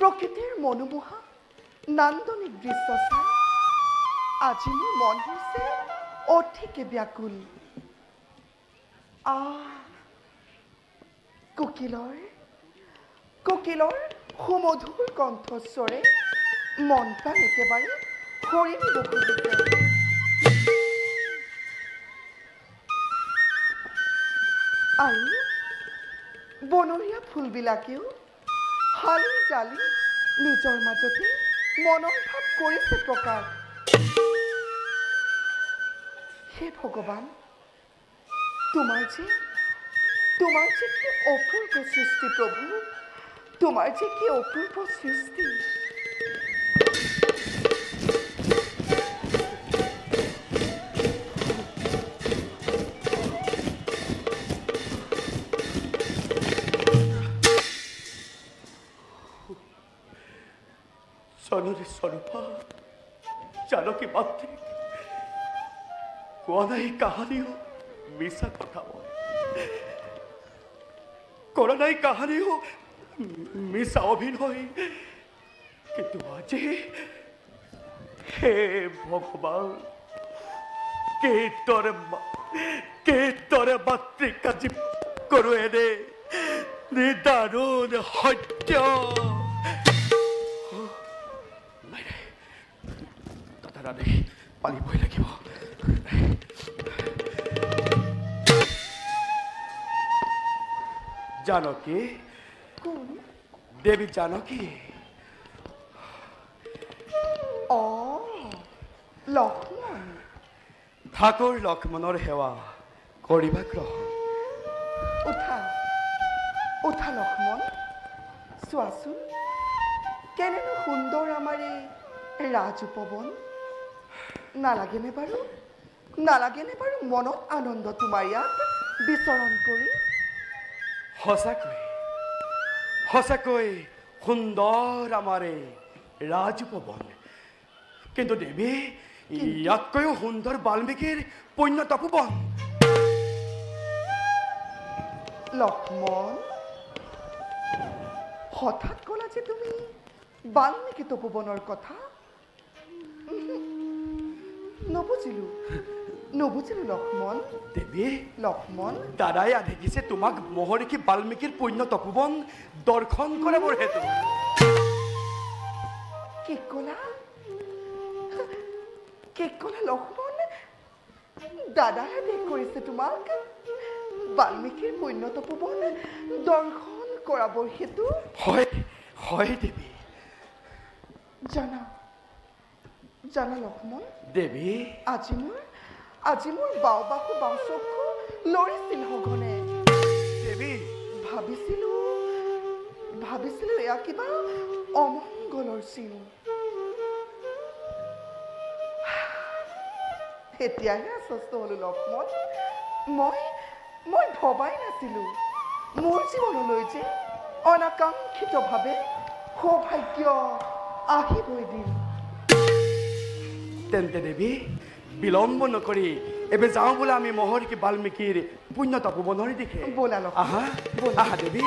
প্ৰকৃতিৰ মনোমোহা নান্দনিক দৃশ্য চাই আজি মোৰ মন হৈছে অধিকে ব্যাকুল। কোকিলৰ সুমধুৰ কণ্ঠস্বৰে মন প্ৰাণ একেবাৰে হৰি নিব খুজিছে। আৰু বনৰীয়া ফুলবিলাকেও হালি জালি নিজৰ মাজতে মনৰ ভাৱ কৰিছে প্ৰকাশ। হে ভগৱান, তোমাৰ যে কি অপূৰ্ব সৃষ্টি প্ৰভু, তোমাৰ যে কি অপূৰ্ব সৃষ্টি। জননী স্বৰূপা জানকী মাতৃ কোৱা নাই কাহানিও মিছা কথা, মই কৰা নাই কাহানিও মিছা অভিনয়, কিন্তু আজি হে ভগৱান কেইতৰে মাতৃকাজী কৰো এনে নিদাৰুণ সত্য। পালিবই লাগিব। জানকী, কোন? দেৱী জানকী। লক্ষ্মণ। ঠাকুৰ লক্ষ্মণৰ সেৱা কৰিবা গ্ৰহণ। উঠা লক্ষ্মণ, চোৱাচোন কেনেনো সুন্দৰ আমাৰ এই ৰাজ উপবন। নালাগেনে বাৰু মনত আনন্দ তোমাৰ ইয়াত বিচৰণ কৰি? সঁচাকৈ সুন্দৰ আমাৰ এই ৰাজ উপবন, কিন্তু দেৱী ইয়াতকৈও সুন্দৰ বাল্মীকিৰ পুণ্য তপোবন। লক্ষ্মণ, হঠাৎ ক'লা যে তুমি বাল্মীকি তপোবনৰ কথা? নবুজিলো লক্ষ্মণ। দেৱী, লক্ষ্মণ, দাদাই দেখিছে তোমাক মহৰ্ষি বাল্মীকিৰ পুণ্য তপোবন দৰ্শন কৰাবৰ হেতু। কি ক'লা লক্ষ্মণ? দাদাই আদেশ কৰিছে তোমাক বাল্মীকিৰ পুণ্য তপোবন দৰ্শন কৰাবৰ হেতু? হয় দেৱী। জানা লক্ষ্মণ দেৱী, আজি মোৰ বাওঁ বাহু বাওঁ চকু লৰিছিল সঘনে। দেৱী, ভাবিছিলো এয়া কিবা অমংগলৰ চিন। এতিয়াহে আশ্বস্ত হলো লক্ষ্মণ। মই ভবাই নাছিলো মোৰ জীৱনলৈ যে অনাকাংক্ষিতভাৱে সৌভাগ্য আহিবই দিন। তেন্তে দেৱী, বিলম্ব নকৰি এবে যাওঁ বোলা আমি মহৰ্ষি বাল্মীকিৰ পুণ্য তপোবনৰ দিশে। ব'লা লক্ষ্মণ, আহা দেৱী।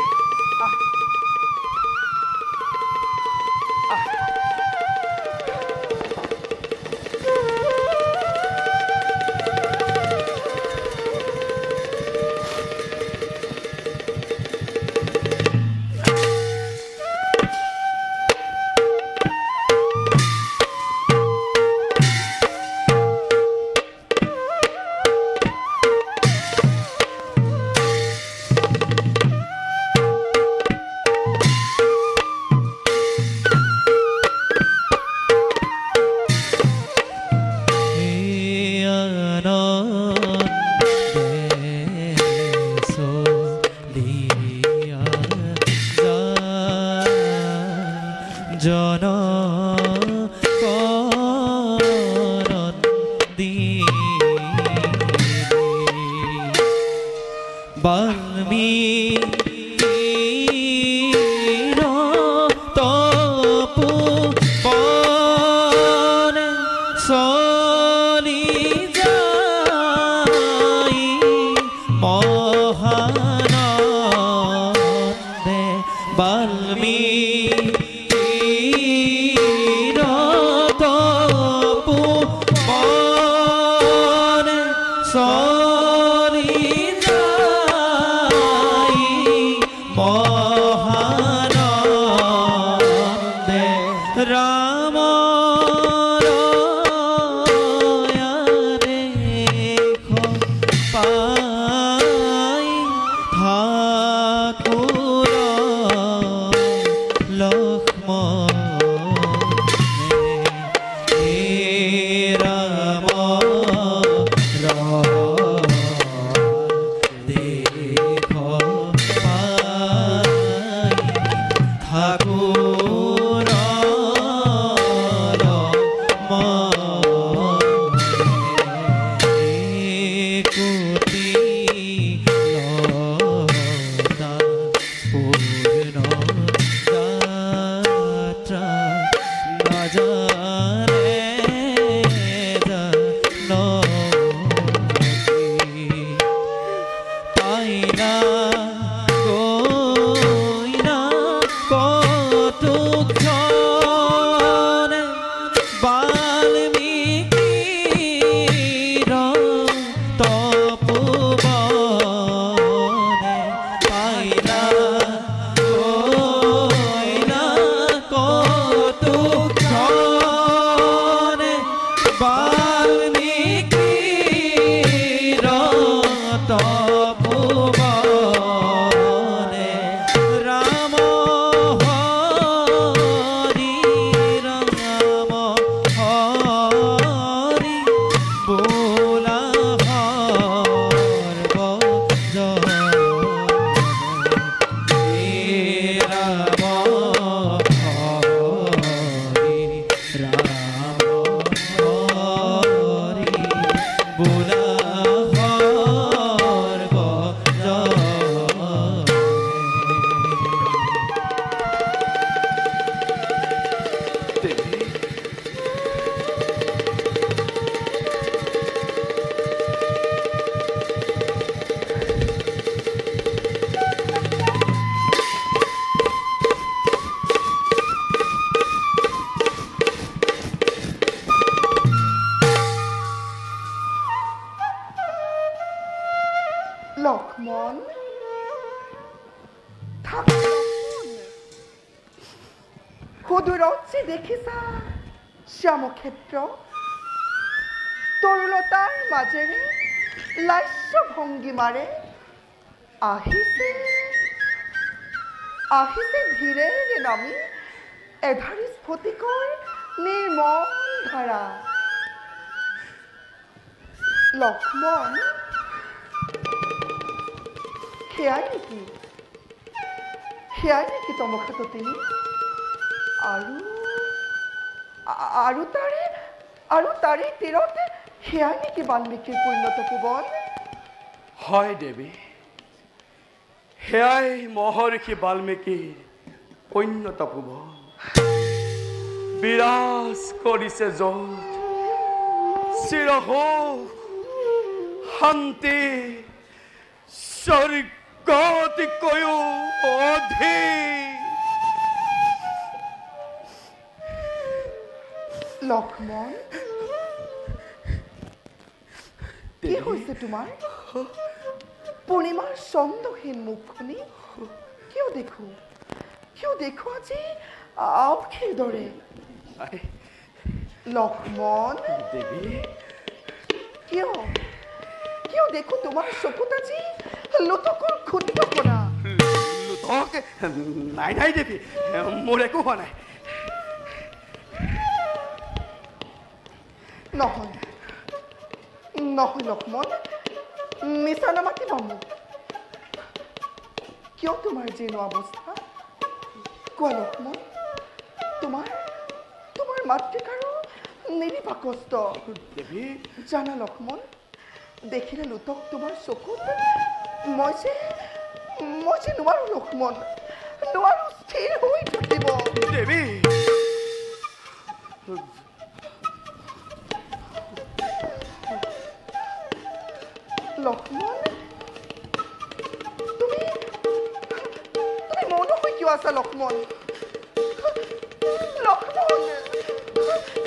Bye. চলি যাই মহানন্দে রাম পাই ঠাকুর লক্ষ্মণে রাম দেখ পাই ঠাকুর কোটি লতা পূর্ণ যাত্রা না জানে পাই না কই না কতক্ষণে বাল্মীকির তপোবনে পাই না কই না কতক্ষণে বাল্মীকির তপোবনে রাম হরি রাম হরি বোলা হর রাম হরি রাম হরি বোলা হর দেবী লক্ষ্মণ ঠাকুর সুদূৰতছে দেখিছা শ্যামক্ষেত্ৰ তৰুলতাৰ মাজেৰে লাস্য ভংগীমাৰে আহিছে আহিছে ধীৰেৰে নামি এধাৰি স্ফটিকৰ নিৰ্মল ধাৰা লক্ষ্মণ সেয়াই নেকি তমখাততিনী আৰু তাৰে তীৰতে সেয়াই নেকি বাল্মীকিৰ পুণ্য তপোবন হয় দেৱী সেয়াই মহৰ্ষি বাল্মীকিৰ পুণ্য তপোবন বিৰাজ কৰিছে য'ত চিৰসুখ শান্তি স্বৰ্গতকৈও অধিক লক্ষ্মণ কি হৈছে তোমাৰ পূৰ্ণিমাৰ চন্দ্ৰহীন মুখখনি কিয় দেখো আজি আউখীৰ দৰে লক্ষ্মণ দেৱী কিয় দেখো তোমাৰ চকুত আজি লোটকৰ ক্ষুদ্ৰ কণা লোটক নাই দেৱী মোৰ একো হোৱা নাই নহয় লক্ষ্মণ মিছা নামাতিবা মোক কিয় তোমাৰ যেনো অৱস্থা কোৱা লক্ষ্মণ তোমাৰ মাতৃকাৰো নিৰিবা কষ্ট দেৱী জানা লক্ষ্মণ দেখিলে লোটক তোমাৰ চকুত মই যে নোৱাৰো লক্ষ্মণ নোৱাৰো স্থিৰ হৈ থাকিব দেৱী লক্ষ্মণ তুমি মৌন হৈ কিয় আছা লক্ষ্মণ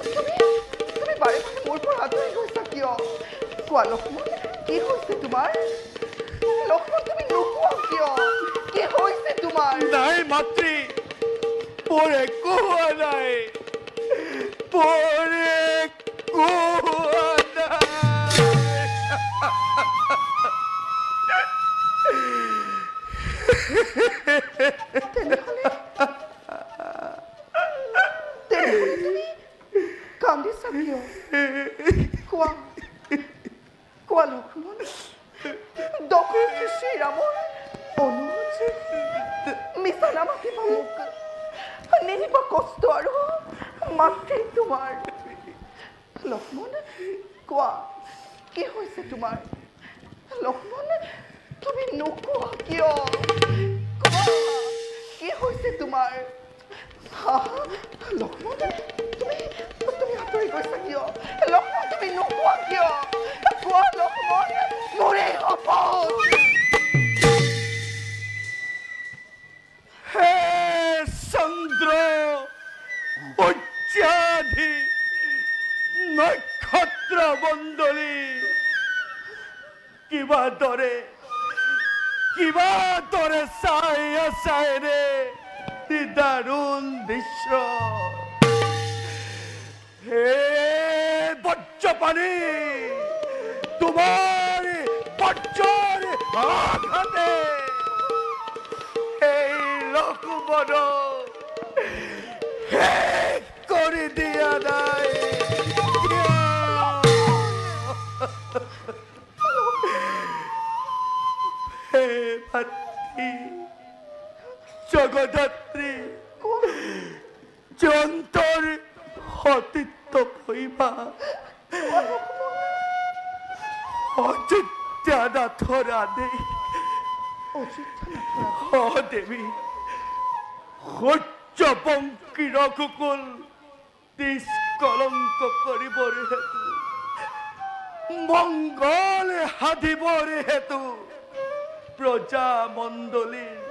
তুমি বাৰে বাৰে মোৰ পৰা আঁতৰি গৈছা কিয় কোৱা লক্ষ্মণ কি হৈছে তোমাৰ লক্ষ্মণ তুমি নোকোৱা কিয় কি হৈছে তোমাৰ নাই মাতৃ মোৰ একো হোৱা নাই মোৰ একো হোৱা তেনেহ'লে তুমি কান্দিছা কিয় কোৱা কোৱা লক্ষ্মণ দশৰথ শ্ৰীৰামৰ অনুৰোধ মিছা নামাতিবা মোক নিদিবা কষ্ট আৰু মাতৃ তোমাৰ লক্ষ্মণ কোৱা কি হৈছে তোমাৰ লক্ষ্মণ তুমি নোকোৱা কিয় কোৱা কি হৈছে তোমাৰ লক্ষ্মণ তুমি আঁতৰি গৈছা কিয় লক্ষ্মণ তুমি নোকোৱা কিয় কোৱা লক্ষ্মণ মোৰে শপত হে চন্দ্ৰ অত্যাধি নক্ষত্ৰ মণ্ডলী কিবা দৰে চাই আছাই ৰে দাৰুণ দৃশ্য হে বজ্ৰপাণি তোমাৰ বজ্ৰৰ আঘাতে এই লক্ষ্মণক শেষ কৰি দিয়া নাই হে ভাতৃ জগদাত্ৰী যন্তৰ সতীত্ব ভৈবা অযোধ্যানাথৰ আদেশ দেৱী সূৰ্যবংশী ৰঘুকুল নিষ্কলংক কৰিবৰে হেতু মংগল সাধিবৰে হেতু প্ৰজা মণ্ডলীৰ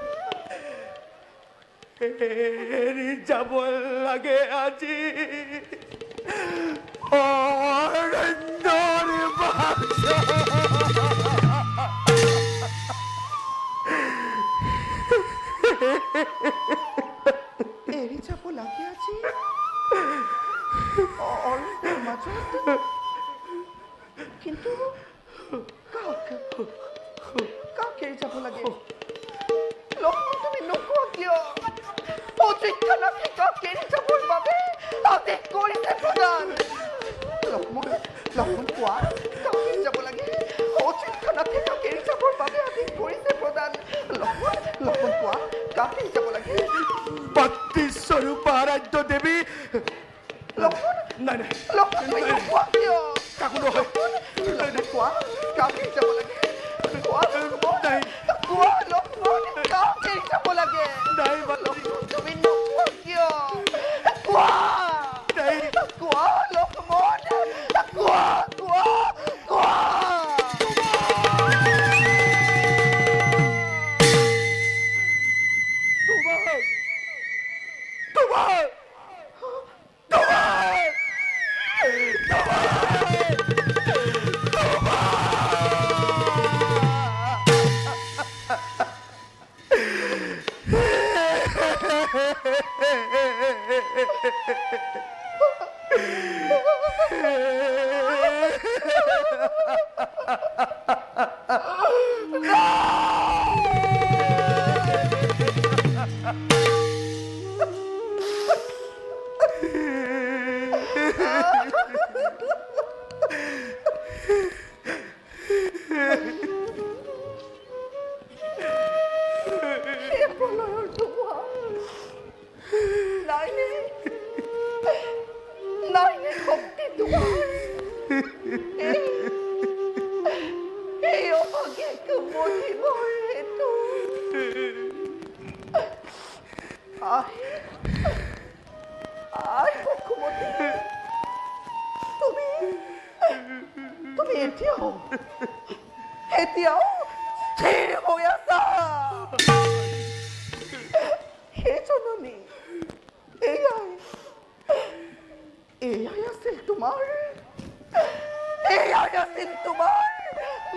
এৰি যাব লাগে আজি অৰণ্যৰ এৰি যাব লাগে আজি অৰণ্যৰ মাজত কিন্তু কাক এৰি যাব লাগে লক্ষ্মণ তুমি নোকোৱা কিয় অযোধ্যানাথে কাক এৰি যাবৰ বাবে আদেশ কৰিছে প্ৰধান লক্ষ্মণ কোৱা কাক এৰি যাব লাগে অযোধ্যানাথে কাক এৰি যাবৰ বাবে আদেশ কৰিছে প্ৰধান লক্ষ্মণ কোৱা কাক এৰি যাব লাগে মাতৃস্বৰূপা আৰাধ্য দেৱী লক্ষ্মণ নাই নাই লক্ষ্মণ তুমি নোকোৱা কিয় কাকো নহয় কোৱা কাক এৰি যাব লাগে কোৱা নাই লক্ষ্মণ কাক এৰি যাব লাগে নাই লক্ষ্মণ তুমি নোকোৱা কিয় কোৱা নাই কোৱা লক্ষ্মণ কোৱা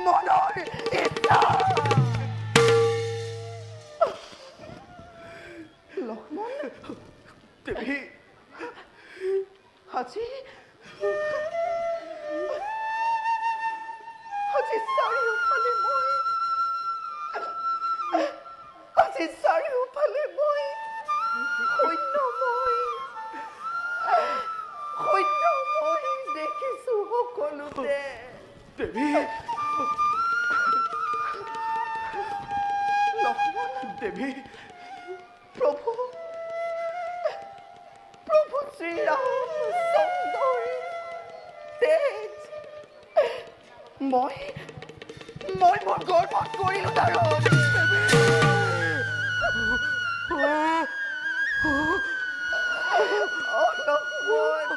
মনৰ ইচ্ছা। লক্ষ্মণ, দেৱী আজি আজি চাৰিওফালে মই সৈন্যময় দেখিছো সকলোতে। দেৱী লক্ষ্মণ, দেৱী প্ৰভু শ্ৰীৰামচন্দ্ৰৰ তেজ মই মোৰ গৰ্বত কৰিলো ধাৰণ। লক্ষ্মণ,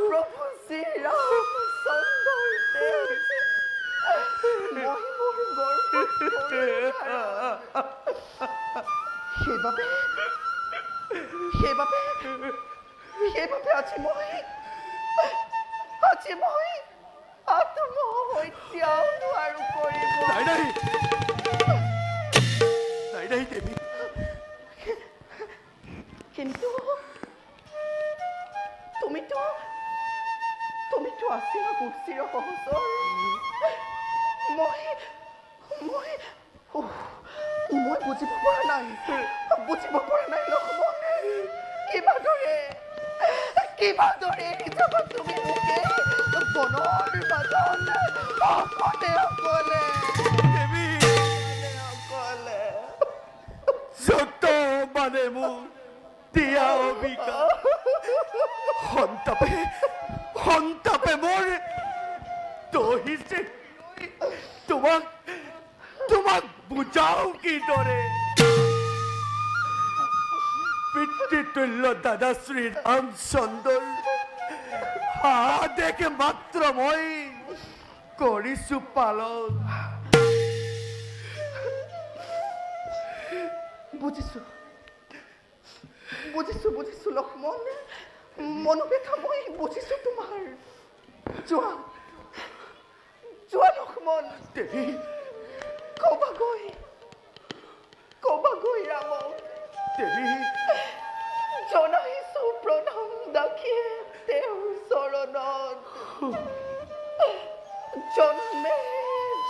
প্ৰভু শ্ৰীৰামচন্দ্ৰৰ তেজ মই মোৰ গৰ্বত কৰিলো ধাৰণ। সেইবাবে আজি মই আত্মহত্যাও নোৱাৰো কৰিব। নাই দেৱী, কিন্তু তুমিতো আছিলা মোৰ চিৰসহচৰ। মই বুজিব পৰা নাই লক্ষ্মণ। কিবাদৰে নিজকে তুমি মোকে বনৰ মাজত অকলে দেৱী যত মানে মোক দিয়া অবিকা সন্তাপে মোৰ দহিছে। তোমাক বুজাও কিদৰে? পিতৃতুল্য দাদা শ্ৰী ৰামচন্দ্ৰৰ আদেশ মাত্ৰ মই কৰিছো পালন। বুজিছো লক্ষ্মণ, মনোবেশা মই বুজিছো তোমাৰ। যোৱা লক্ষ্মণ, দেৱী কবাগৈ ৰামক দেৱী জনাইছো প্ৰণাম দাসীয়ে তেওঁৰ চৰণত। জন্মে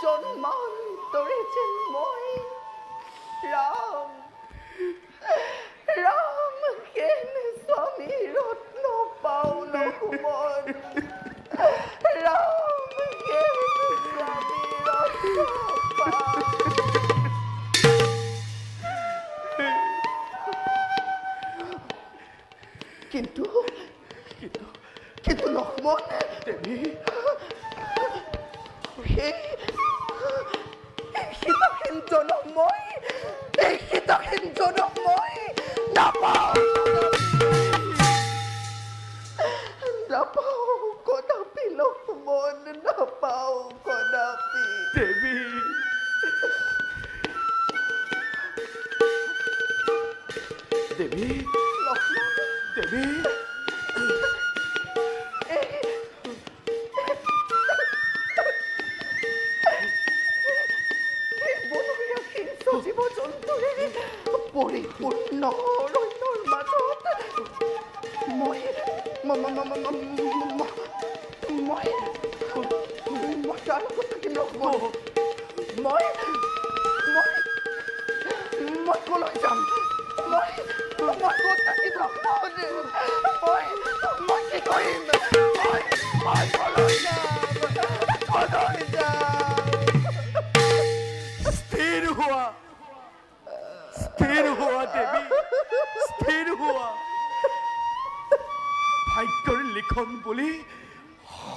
জন্মান্তৰে যেন মই ৰাম কেন স্বামী ৰত্ন পাওঁ লক্ষ্মণ। ৰাম কেন স্বামী ৰত্ন পাওঁ। কিন্তু লক্ষ্মণ, দেৱী এই সীতাহীন জনম মই নাপাওঁ কদাপি লক্ষ্মণ, নাপাওঁ কদাপি। দেৱী লক্ষ্মণ, দেৱী জীৱ-জন্তুৰে পৰিপূৰ্ণ অৰণ্যৰ মাজত মই তাৰ লগত থাকিম লক্ষ্মণ। মই কলৈ যাম? মই ক'ত থাকিম লক্ষ্মণ? মই কি কৰিম? মই কলৈ যাম? স্থিৰ হোৱা দেৱী, স্থিৰ হোৱা। ভাগ্যৰ লিখন বুলি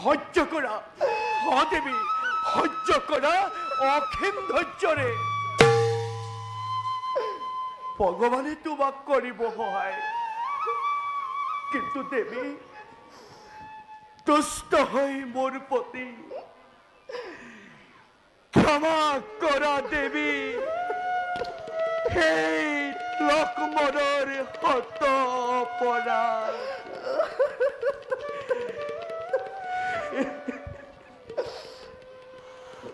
সহ্য কৰা দেৱী, সহ্য কৰা অসীম ধৈৰ্যৰে। ভগৱানে তোমাক কৰিব সহায়। কিন্তু দেৱী তুষ্ট হৈ মোৰ প্ৰতি ক্ষমা কৰা দেৱী। সেই লক্ষ্মণৰ হত অপৰাধ।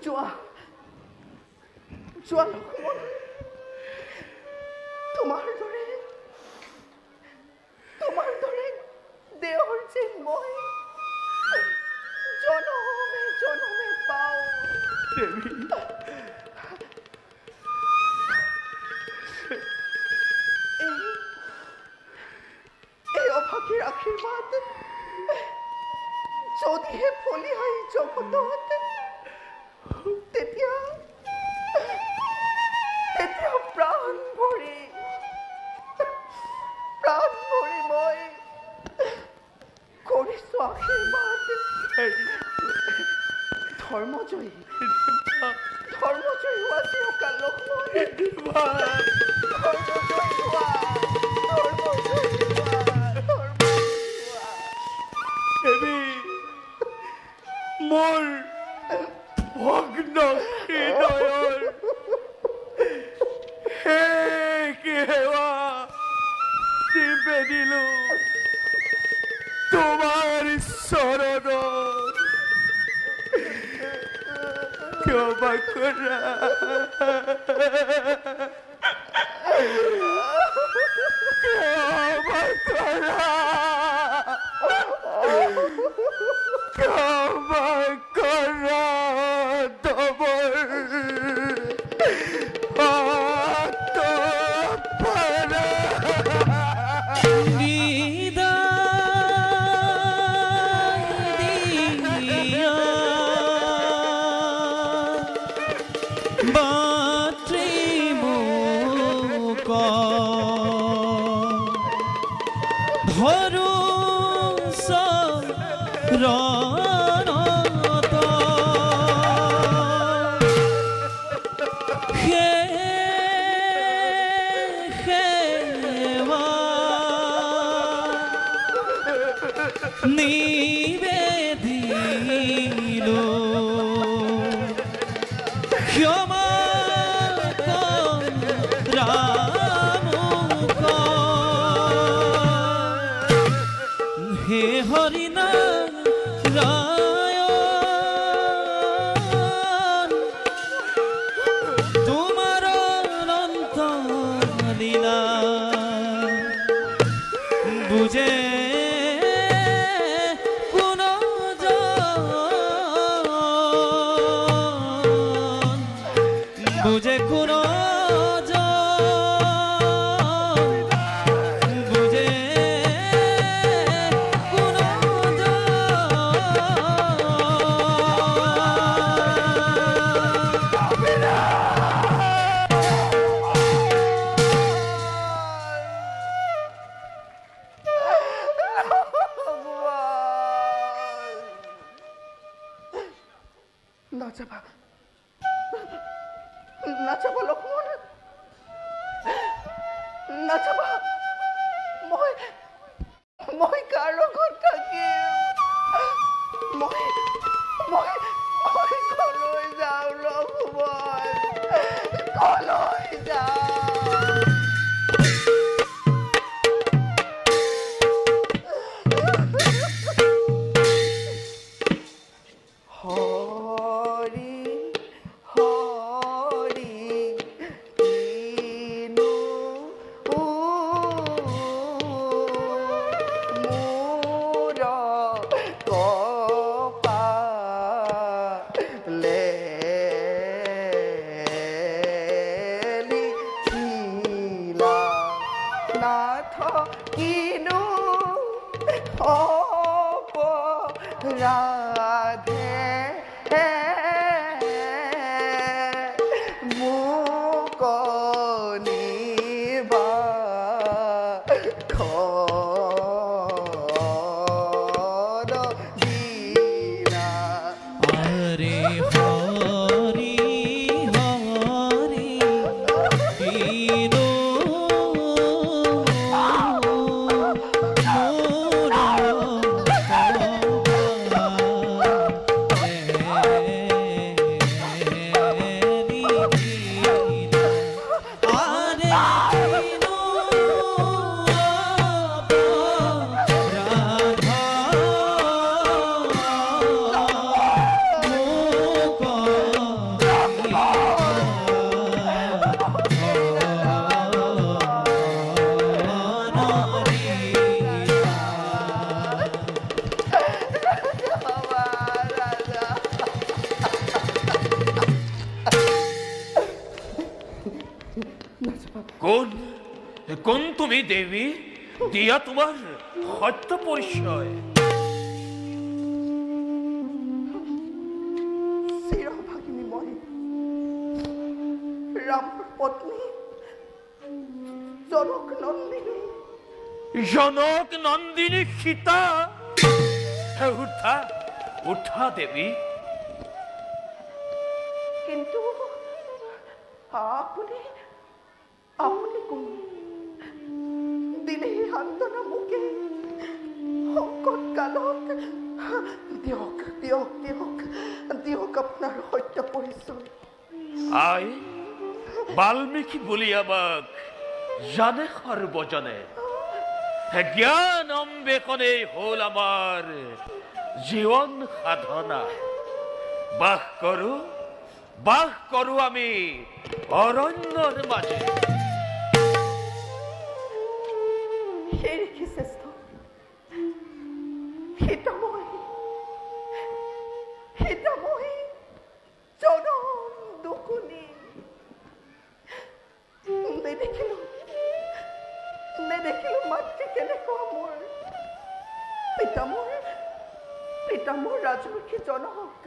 যোৱা যোৱা লক্ষ্মণ, তোমাৰ দৰে দেহৰ যেন মই জনমে জনমে পাওঁ। এই অভাগীৰ আশীৰ্বাদ যদিহে ফলি হয় জগতত, তেতিয়া প্ৰাণ ভৰি মই কৰিছো আশীৰ্বাদ। ধৰ্মজয়ী হোৱা চিৰকাল লক্ষ্মণ, ধৰ্মজয়ী হোৱা। মোৰ ভগ্ন হৃদয়ৰ সেৱা নিবেদিলো তোমাৰ চৰণত, ক্ষমা কৰা। ক্ষমা কৰা। ক্ষমা কৰা তবৰ আত্মপৰা। নিবেদিলো ক্ষমা রামুক হে হরিনারায়ণ, তোমার অনন্ত লীলা বুঝে বুঝে কোন বুঝে কোন নাযাবা লক্ষ্মণ, নাযাবা। মই কাৰ লগত থাকিম? মই কলৈ যাওঁ লক্ষ্মণ, কলৈ যাওঁ? কিনো অপৰাধে কোন কোন তুমি দেবী, দিয়া তোমাৰ সত্য পৰিচয়? চিৰভাগিনী মই ৰামৰ পত্নী জনক নন্দিনী। জনক নন্দিনী সীতা। উঠা উঠা দেবী। কিন্তু আপুনি আপুনি কোন? দিনে সান্তনা মোকে সংকট কালত দিয়ক দিয়ক দিয়ক দিয়ক আপোনাৰ সত্য পৰিচয়। আই বাল্মীকি বুলি আমাক জানে সৰ্বজনে। জ্ঞান অম্বেষণে হল আমাৰ জীৱন সাধনা। বাস কৰো আমি অৰণ্যৰ মাজে। সেই ঋষি শ্ৰেষ্ঠ সীতাময় জনম দুকুনি নেদেখিলো মাতৃ কেনেকুৱা মোৰ পিতামৰ ৰাজৰ্ষি জনক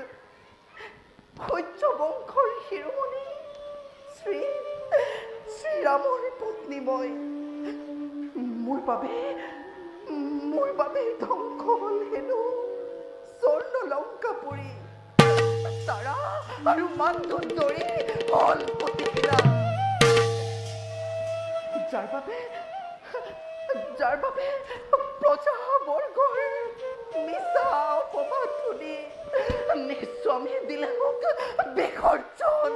সূৰ্য বংশৰ শিৰোমণি শ্ৰীৰামৰ পত্নী মই। মোৰ বাবে ধ্বংস হল হেনো স্বৰ্ণ লংকাপুৰী। তাৰা আৰু মানদণ্ডৰে হল প্ৰতিক্ৰিয়া। যাৰ বাবে প্ৰজাবৰ্গৰ মিছা অপবাদ শুনি নিঃস্বামী দিলে মোক বিসৰ্জন।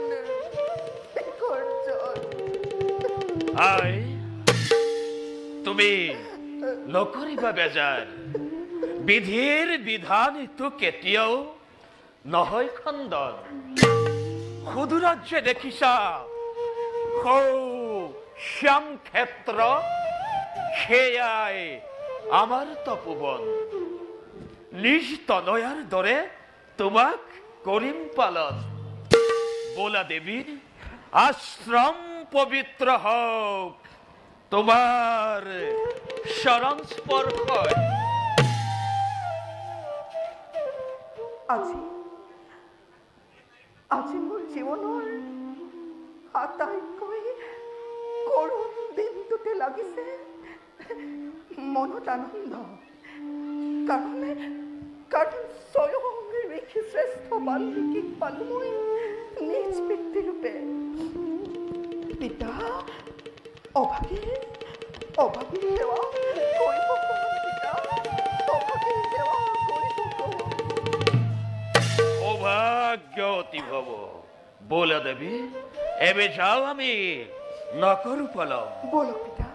আই তুমি নকৰিবা বেজাৰ। বিধিৰ বিধানটো কেতিয়াও নহয় খণ্ডন। সুদূৰাজ্যে দেখিছা শ্যাম ক্ষেত্ৰ, সেয়াই আমাৰ তপোবন। নিজ তনয়াৰ দৰে তোমাক কৰিম পালন। বোলা দেৱী আশ্ৰম পবিত্ৰ হওক তোমাৰ চৰণ স্পৰ্শই। আজি মোৰ জীৱনৰ আটাইতকৈ কৰুণ দিনটোতে লাগিছে মনত আনন্দ। কাৰণ স্বয়ং ঋষি শ্ৰেষ্ঠ বাল্মীকিক পালো মই নিজ পিতৃৰূপে। পিতা অভাগীৰ সেৱা কৰিব পিতা, অভাগীৰ সেৱা কৰিব। সৌভাগ্য অতিভৱ। বোলা দেৱী এবে যাও আমি নকৰো পলম। বলো পিতা।